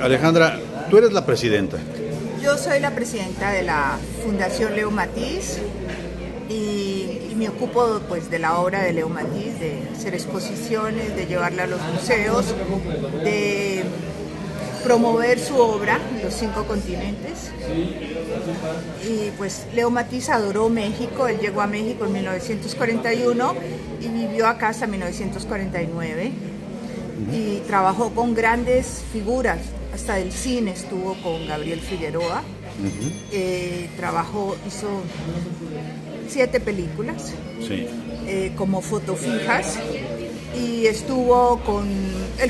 Alejandra, tú eres la presidenta. Yo soy la presidenta de la Fundación Leo Matiz y me ocupo pues de la obra de Leo Matiz, de hacer exposiciones, de llevarla a los museos, de promover su obra en los 5 continentes. Y pues Leo Matiz adoró México, él llegó a México en 1941 y vivió acá hasta 1949 y trabajó con grandes figuras, hasta del cine estuvo con Gabriel Figueroa, hizo 7 películas, Sí. como fotofijas, y él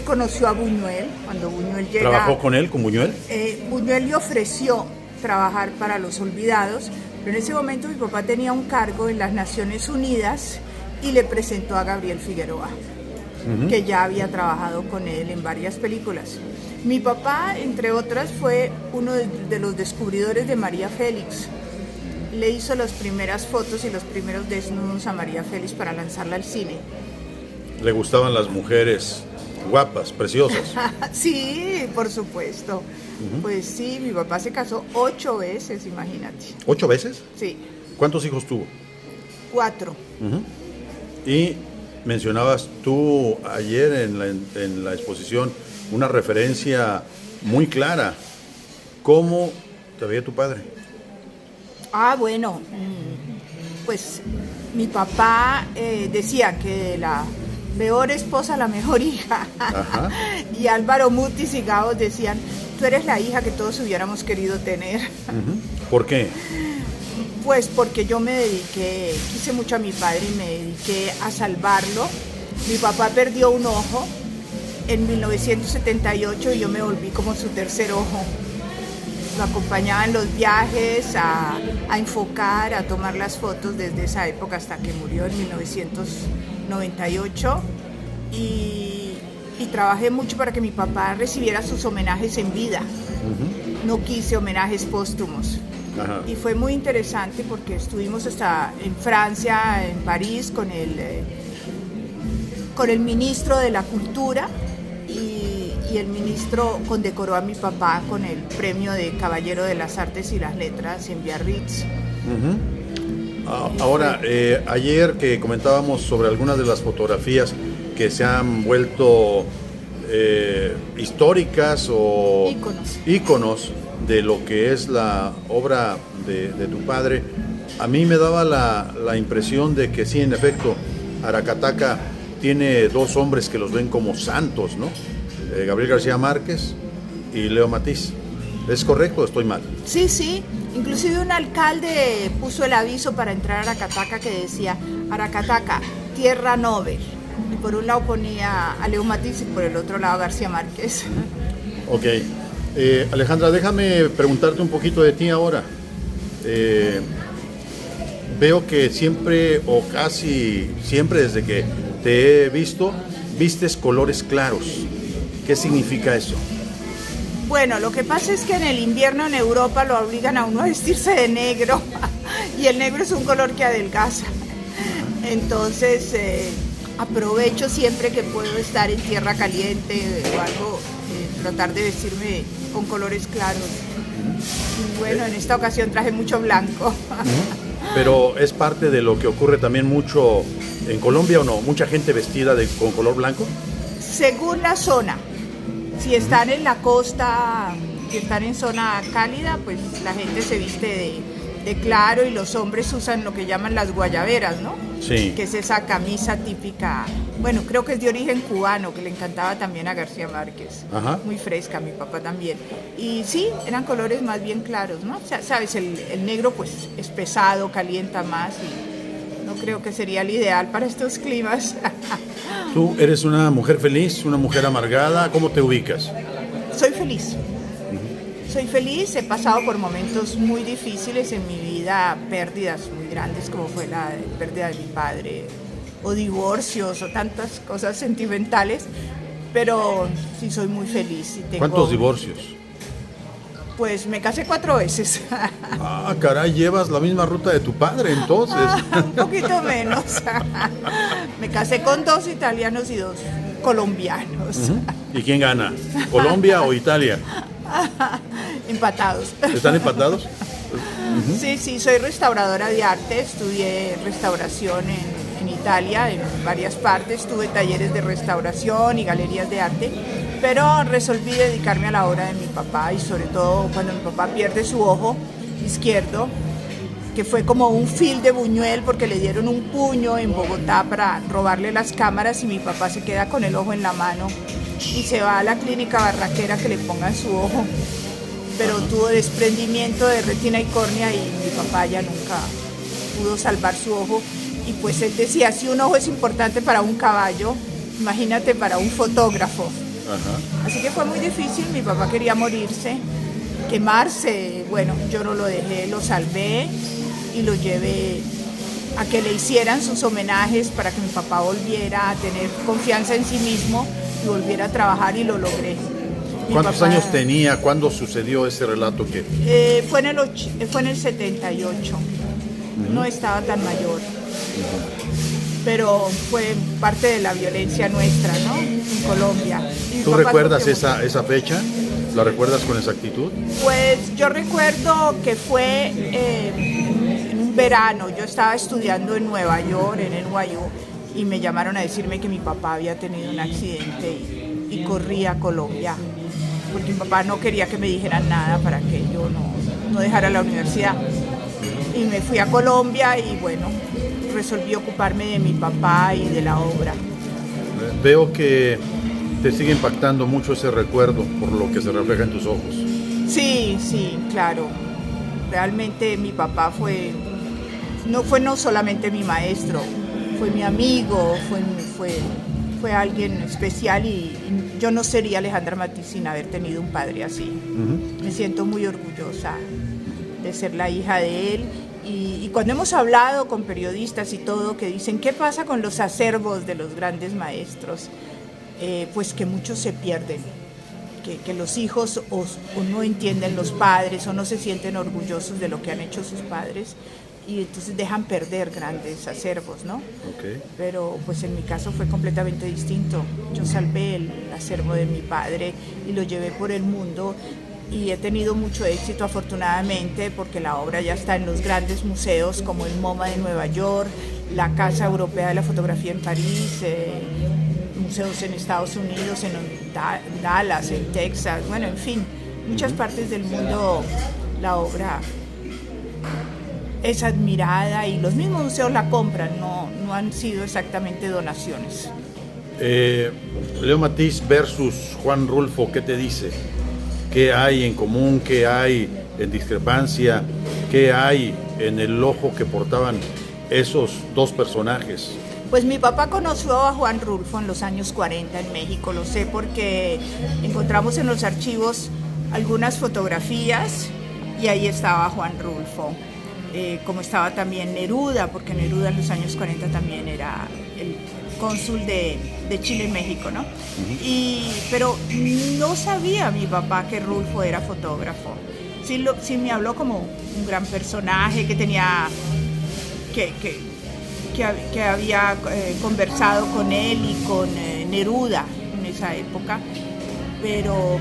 conoció a Buñuel, cuando Buñuel llega. ¿Trabajó con él, con Buñuel? Buñuel le ofreció trabajar para Los Olvidados, pero en ese momento mi papá tenía un cargo en las Naciones Unidas y le presentó a Gabriel Figueroa, que ya había trabajado con él en varias películas. Mi papá, entre otras, fue uno de los descubridores de María Félix. Le hizo las primeras fotos y los primeros desnudos a María Félix para lanzarla al cine. ¿Le gustaban las mujeres guapas, preciosas? Sí, por supuesto. Pues sí, mi papá se casó 8 veces, imagínate. ¿8 veces? Sí, ¿Cuántos hijos tuvo? 4. Y mencionabas tú ayer en la exposición una referencia muy clara. ¿Cómo te veía tu padre? Bueno, pues mi papá decía que la mejor esposa, la mejor hija. Ajá. Y Álvaro Mutis y Gao decían, tú eres la hija que todos hubiéramos querido tener. ¿Por qué? Pues porque yo quise mucho a mi padre y me dediqué a salvarlo. Mi papá perdió un ojo en 1978 y yo me volví como su tercer ojo. Lo acompañaba en los viajes, a enfocar, a tomar las fotos desde esa época hasta que murió en 1998. Y trabajé mucho para que mi papá recibiera sus homenajes en vida. No quise homenajes póstumos. Ajá. Y fue muy interesante porque estuvimos hasta en Francia, en París, con el ministro de la Cultura y el ministro condecoró a mi papá con el premio de Caballero de las Artes y las Letras en Biarritz. Ahora, ayer que comentábamos sobre algunas de las fotografías que se han vuelto históricas o íconos de lo que es la obra de tu padre, a mí me daba la impresión de que sí, en efecto, Aracataca tiene 2 hombres que los ven como santos, ¿no? Gabriel García Márquez y Leo Matiz. ¿Es correcto o estoy mal? Sí, sí. Inclusive un alcalde puso el aviso para entrar a Aracataca que decía Aracataca, tierra Nobel. Y por un lado ponía a Leo Matiz y por el otro lado a García Márquez. Ok. Alejandra, déjame preguntarte un poquito de ti ahora. Veo que siempre o casi siempre desde que te he visto, vistes colores claros. ¿Qué significa eso? Bueno, lo que pasa es que en el invierno en Europa lo obligan a uno a vestirse de negro y el negro es un color que adelgaza. Entonces aprovecho siempre que puedo estar en tierra caliente o algo, tratar de vestirme con colores claros. Y bueno, en esta ocasión traje mucho blanco. Pero es parte de lo que ocurre también mucho en Colombia, ¿o no? ¿Mucha gente vestida con color blanco? Según la zona. Si están en la costa, si están en zona cálida, pues la gente se viste de claro y los hombres usan lo que llaman las guayaberas, ¿no? Sí. Que es esa camisa típica, bueno, creo que es de origen cubano, que le encantaba también a García Márquez. Ajá. Muy fresca, a mi papá también. Y sí, eran colores más bien claros, ¿no? O sea, sabes, el negro pues es pesado, calienta más y no creo que sería el ideal para estos climas. ¿Tú eres una mujer feliz, una mujer amargada? ¿Cómo te ubicas? Soy feliz. Soy feliz, he pasado por momentos muy difíciles en mi vida, pérdidas muy grandes como fue la pérdida de mi padre, o divorcios, o tantas cosas sentimentales, pero sí soy muy feliz. Y ¿Cuántos divorcios? Pues me casé 4 veces. Ah, caray, llevas la misma ruta de tu padre, entonces. Un poquito menos. Me casé con 2 italianos y 2 colombianos. ¿Y quién gana? ¿Colombia o Italia? Empatados. ¿Están empatados? Sí, soy restauradora de arte, estudié restauración en Italia, en varias partes, tuve talleres de restauración y galerías de arte, pero resolví dedicarme a la obra de mi papá, y sobre todo cuando mi papá pierde su ojo izquierdo, que fue como un fil de Buñuel porque le dieron un puño en Bogotá para robarle las cámaras, y mi papá se queda con el ojo en la mano y se va a la clínica Barraquera que le pongan su ojo, pero tuvo desprendimiento de retina y córnea y mi papá ya nunca pudo salvar su ojo. Y pues él decía, si un ojo es importante para un caballo, imagínate para un fotógrafo. Así que fue muy difícil, mi papá quería morirse, quemarse, bueno, yo no lo dejé, lo salvé y lo llevé a que le hicieran sus homenajes para que mi papá volviera a tener confianza en sí mismo y volviera a trabajar, y lo logré. ¿Cuántos años tenía? ¿Cuándo sucedió ese relato? Fue en el 78, no estaba tan mayor, pero fue parte de la violencia nuestra, ¿no? En Colombia. ¿Tú recuerdas esa fecha? ¿La recuerdas con exactitud? Pues yo recuerdo que fue en un verano, yo estaba estudiando en Nueva York, en NYU, y me llamaron a decirme que mi papá había tenido un accidente y corrí a Colombia, porque mi papá no quería que me dijeran nada para que yo no dejara la universidad. Y me fui a Colombia y bueno, resolví ocuparme de mi papá y de la obra. Veo que te sigue impactando mucho ese recuerdo por lo que se refleja en tus ojos. Sí, claro. Realmente mi papá no solamente mi maestro, fue mi amigo, fue alguien especial, y yo no sería Alejandra Matiz sin haber tenido un padre así. Me siento muy orgullosa de ser la hija de él. Y cuando hemos hablado con periodistas y todo, que dicen, ¿qué pasa con los acervos de los grandes maestros? Pues que muchos se pierden, que los hijos o no entienden los padres o no se sienten orgullosos de lo que han hecho sus padres, y entonces dejan perder grandes acervos, ¿no? Pero pues en mi caso fue completamente distinto. Yo salvé el acervo de mi padre y lo llevé por el mundo, y he tenido mucho éxito afortunadamente, porque la obra ya está en los grandes museos como el MoMA de Nueva York, la Casa Europea de la Fotografía en París, museos en Estados Unidos, en Dallas, en Texas, bueno, en fin, muchas partes del mundo la obra es admirada y los mismos museos la compran, no han sido exactamente donaciones. Leo Matiz versus Juan Rulfo, ¿qué te dice? ¿Qué hay en común? ¿Qué hay en discrepancia? ¿Qué hay en el ojo que portaban esos dos personajes? Pues mi papá conoció a Juan Rulfo en los años 40 en México, lo sé porque encontramos en los archivos algunas fotografías y ahí estaba Juan Rulfo, como estaba también Neruda, porque Neruda en los años 40 también era el cónsul de Chile en México, ¿no? Pero no sabía mi papá que Rulfo era fotógrafo. Sí me habló como un gran personaje que tenía, que había conversado con él y con Neruda en esa época, pero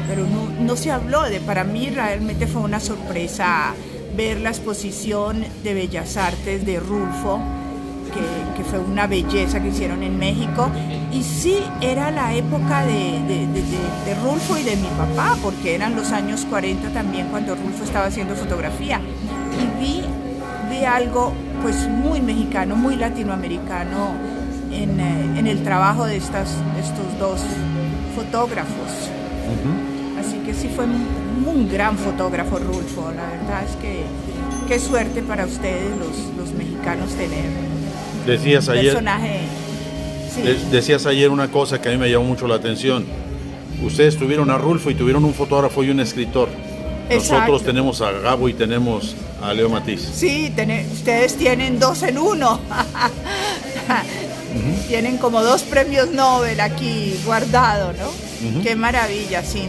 no se habló para mí realmente fue una sorpresa ver la exposición de Bellas Artes de Rulfo, que fue una belleza que hicieron en México, y sí, era la época de Rulfo y de mi papá, porque eran los años 40 también cuando Rulfo estaba haciendo fotografía, y vi algo pues muy mexicano, muy latinoamericano en el trabajo de estos dos fotógrafos. Así que sí fue un gran fotógrafo Rulfo, la verdad es que qué suerte para ustedes los mexicanos tener decías ayer, personaje. Sí. Decías ayer una cosa que a mí me llamó mucho la atención. Ustedes tuvieron a Rulfo y tuvieron un fotógrafo y un escritor. Exacto. Nosotros tenemos a Gabo y tenemos a Leo Matiz. Sí, ustedes tienen 2 en 1. Tienen como 2 premios Nobel aquí guardados, ¿no? Qué maravilla, sí.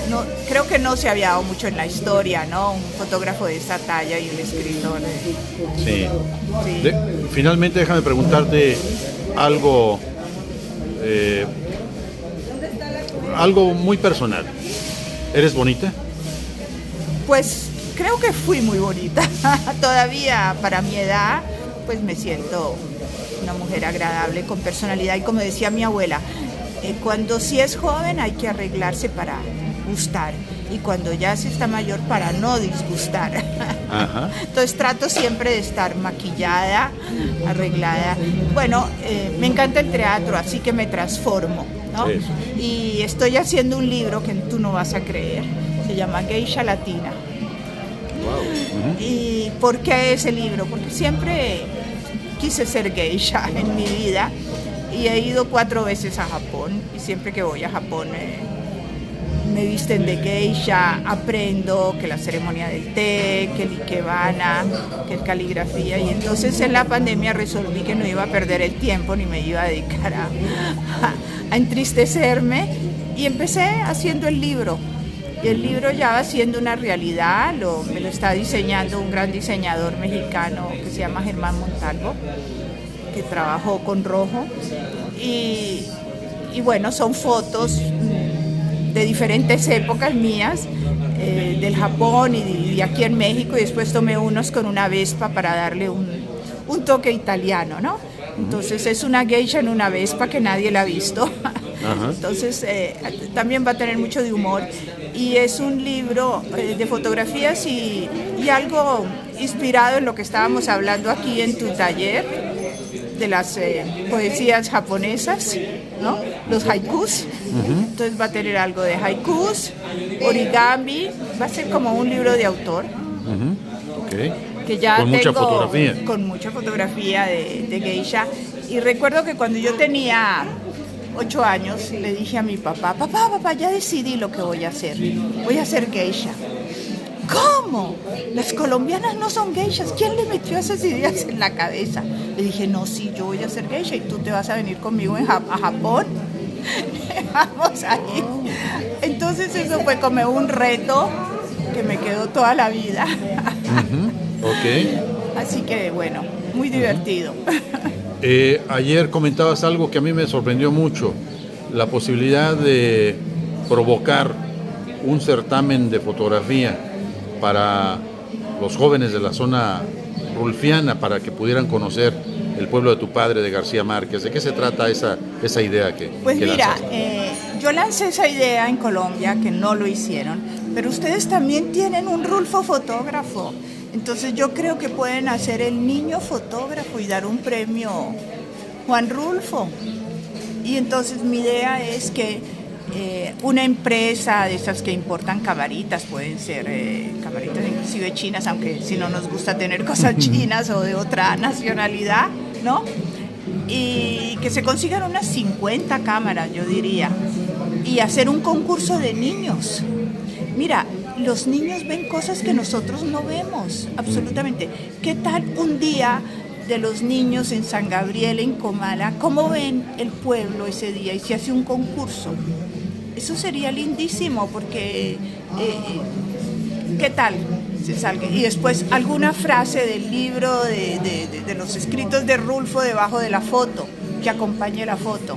No, creo que no se había dado mucho en la historia, ¿no? Un fotógrafo de esta talla y un escritor. Sí. Finalmente, déjame preguntarte algo algo muy personal. ¿Eres bonita? Pues creo que fui muy bonita. Todavía para mi edad, pues me siento una mujer agradable, con personalidad. Y como decía mi abuela, cuando sí es joven hay que arreglarse para gustar. Y cuando ya se está mayor, para no disgustar. Ajá. Entonces trato siempre de estar maquillada, arreglada. Bueno, me encanta el teatro, así que me transformo, ¿no? Eso. Y estoy haciendo un libro que tú no vas a creer. Se llama Geisha Latina. Wow. Uh-huh. ¿Y por qué ese libro? Porque siempre quise ser geisha en mi vida y he ido 4 veces a Japón y siempre que voy a Japón me visten de geisha, aprendo que la ceremonia del té, que el ikebana, que el caligrafía, y entonces en la pandemia resolví que no iba a perder el tiempo ni me iba a dedicar a entristecerme y empecé haciendo el libro. Y el libro ya va siendo una realidad, me lo está diseñando un gran diseñador mexicano que se llama Germán Montalvo, que trabajó con rojo. Y bueno, son fotos de diferentes épocas mías, del Japón y aquí en México, y después tomé unos con una Vespa para darle un toque italiano, ¿no? Entonces es una geisha en una Vespa que nadie la ha visto. Ajá. Entonces también va a tener mucho de humor y es un libro de fotografías y algo inspirado en lo que estábamos hablando aquí en tu taller de las poesías japonesas, ¿no? Los haikus. Uh-huh. Entonces va a tener algo de haikus, origami, va a ser como un libro de autor. Uh-huh. Okay. Que ya con mucha fotografía. Con mucha fotografía de geisha. Y recuerdo que cuando yo tenía 8 años le dije a mi papá, papá, ya decidí lo que voy a hacer. Voy a ser geisha. ¿Cómo? Las colombianas no son geishas. ¿Quién le metió esas ideas en la cabeza? Le dije, no, sí, yo voy a ser geisha y tú te vas a venir conmigo a Japón. Vamos a ir. Entonces eso fue como un reto que me quedó toda la vida. Uh-huh. Okay. Así que bueno, muy divertido. Ayer comentabas algo que a mí me sorprendió mucho, la posibilidad de provocar un certamen de fotografía para los jóvenes de la zona rulfiana, para que pudieran conocer el pueblo de tu padre, de García Márquez. ¿De qué se trata esa idea que Pues que mira, lanzaste? yo lancé esa idea en Colombia, que no lo hicieron, pero ustedes también tienen un Rulfo fotógrafo. Entonces yo creo que pueden hacer el niño fotógrafo y dar un premio Juan Rulfo. Y entonces mi idea es que una empresa de esas que importan camaritas, pueden ser camaritas inclusive chinas, aunque si no nos gusta tener cosas chinas o de otra nacionalidad, ¿no? Y que se consigan unas 50 cámaras, yo diría, y hacer un concurso de niños. Mira, los niños ven cosas que nosotros no vemos, absolutamente. ¿Qué tal un día de los niños en San Gabriel, en Comala? ¿Cómo ven el pueblo ese día? Y se hace un concurso. Eso sería lindísimo, porque ¿qué tal? Se salga. Y después alguna frase del libro, de los escritos de Rulfo debajo de la foto, que acompañe la foto.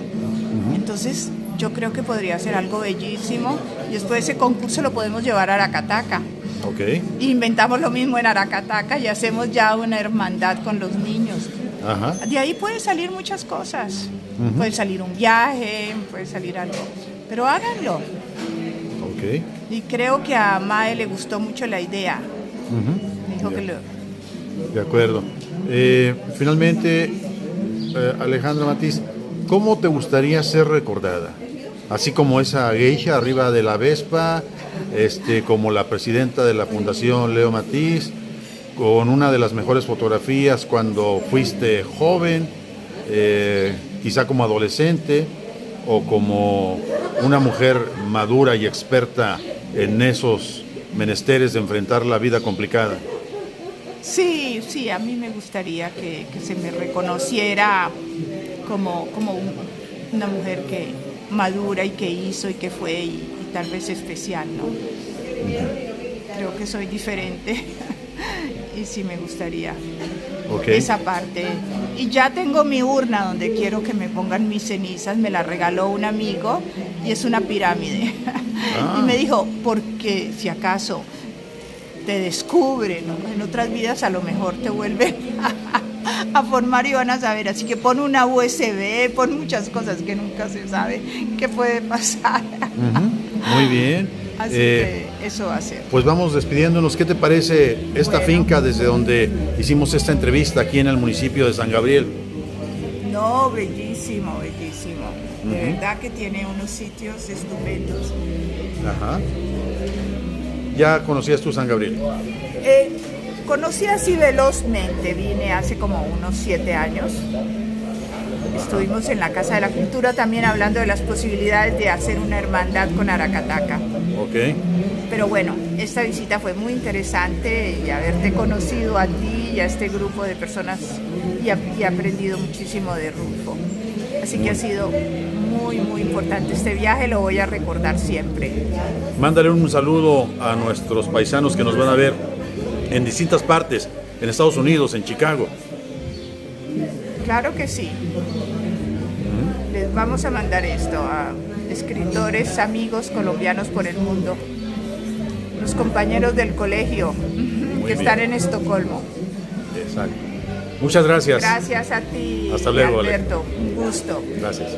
Entonces yo creo que podría ser algo bellísimo, y después ese concurso lo podemos llevar a Aracataca. Okay. Inventamos lo mismo en Aracataca y hacemos ya una hermandad con los niños. Ajá. De ahí pueden salir muchas cosas. Uh-huh. Puede salir un viaje, puede salir algo, pero háganlo. Okay. Y creo que a Mae le gustó mucho la idea. Uh-huh. Dijo Ya. que lo... De acuerdo. Finalmente, Alejandra Matiz, ¿cómo te gustaría ser recordada? Así como esa geisha arriba de la Vespa, como la presidenta de la Fundación Leo Matiz, con una de las mejores fotografías cuando fuiste joven, quizá como adolescente, o como una mujer madura y experta en esos menesteres de enfrentar la vida complicada. Sí, a mí me gustaría que se me reconociera como una mujer que madura y que hizo y que fue y tal vez especial, ¿no? Creo que soy diferente y sí me gustaría esa parte. Y ya tengo mi urna donde quiero que me pongan mis cenizas, me la regaló un amigo y es una pirámide. Y me dijo, porque si acaso te descubren, ¿no? En otras vidas a lo mejor te vuelven a formar y van a saber. Así que pon una USB, pon muchas cosas que nunca se sabe qué puede pasar. Muy bien. Así que eso va a ser. Pues vamos despidiéndonos. ¿Qué te parece esta finca desde donde hicimos esta entrevista aquí en el municipio de San Gabriel? No, bellísimo, bellísimo. De verdad que tiene unos sitios estupendos. Ajá. ¿Ya conocías tú San Gabriel? Conocí así velozmente, vine hace como unos 7 años. Estuvimos en la Casa de la Cultura también hablando de las posibilidades de hacer una hermandad con Aracataca. Ok. Pero bueno, esta visita fue muy interesante y haberte conocido a ti y a este grupo de personas y aprendido muchísimo de Rulfo. Así que ha sido muy, muy importante este viaje, lo voy a recordar siempre. Mándale un saludo a nuestros paisanos que nos van a ver en distintas partes, en Estados Unidos, en Chicago. Claro que sí. Les vamos a mandar esto a escritores, amigos colombianos por el mundo, los compañeros del colegio que están en Estocolmo. Exacto. Muchas gracias. Gracias a ti, hasta luego, Alberto. Un gusto. Gracias.